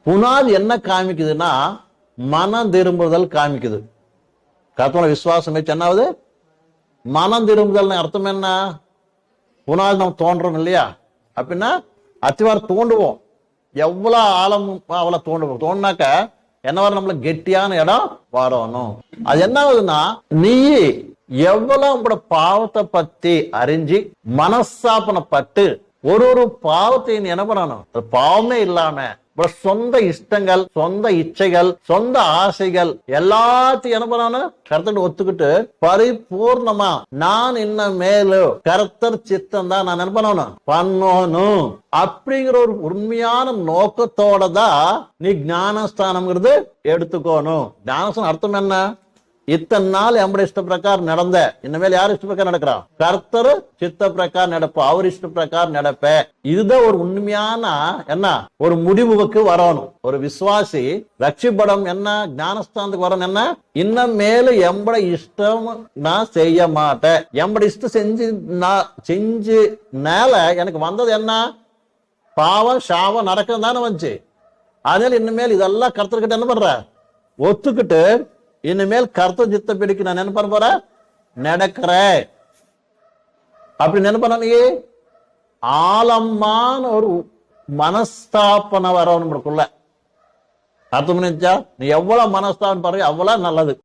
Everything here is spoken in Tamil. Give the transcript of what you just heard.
புனாதி என்ன காமிக்குதுன்னா மனம் திரும்புதல் காமிக்குது. கர்த்தரோட விசுவாசம் வச்சு என்னாவது மனம் திரும்புதல் அர்த்தம் என்ன? புனாதி நம்ம தோன்றோம் இல்லையா? அப்படின்னா அத்திவாரம் தோண்டுவோம், எவ்வளவு ஆழம் அவ்வளவு தோண்டுவோம். தோண்டினாக்க என்ன வரும்? நம்மள கெட்டியான இடம் வரணும். அது என்ன ஆகுதுன்னா, நீ எவ்வளவு உங்களோட பாவத்தை பத்தி அறிஞ்சு மனஸ்தாபனப்பட்டு ஒரு பாவத்தை நீ என்ன பண்ணணும்? பாவமே இல்லாம சொந்த இஷ்டங்கள், சொந்த இச்சைகள், சொந்த ஆசைகள் எல்லாத்தையும் என்ன பண்ணணும்? கர்த்தர் ஒத்துக்கிட்டு பரிபூர்ணமா நான் இன்னும் மேலும் கர்த்தர் சித்தம் தான் நான் என்ன பண்ணணும் அப்படிங்கிற ஒரு உண்மையான நோக்கத்தோட தான் நீ ஞானஸ்தானம்ங்கிறது எடுத்துக்கணும். ஞானஸ்தானம் அர்த்தம் என்ன? இத்தனை நாள் எம்பட இஷ்ட பிரகாரம் நடந்த, இனிமேல் யார் இஷ்ட பிரகாரம் நடக்கிறான்? கர்த்தர் சித்த பிரகாரம் நடப்ப, அவர் இஷ்ட பிரகாரம் நடப்ப. இதுதான் ஒரு உண்மையான என்ன ஒரு முடிவுக்கு வரணும். ஒரு விசுவாசி ரட்சிப்படம் என்ன, ஞானஸ்தானத்துக்கு வரணும் என்ன? இன்னும் மேலும் எம்பட இஷ்டம் நான் செய்ய மாட்டேன், எம்பட இஷ்டம் செஞ்சு எனக்கு வந்தது என்ன? பாவம் சாவம் நடக்கிறது தானே வந்துச்சு. அதனால இனிமேல் இதெல்லாம் கர்த்தர்கிட்ட என்ன பண்ற? ஒத்துக்கிட்டு இனிமேல் கர்த்தர் சித்த பிடிக்கு நான் என்ன பண்ண போறேன்? நடக்கிறேன் அப்படி என்ன பண்ண? ஆழமான ஒரு மனஸ்தாபனை வரவனுக்குள்ள அர்த்தம். நீ எவ்வளவு மனஸ்தாபம் பாரு, அவ்வளவு நல்லது.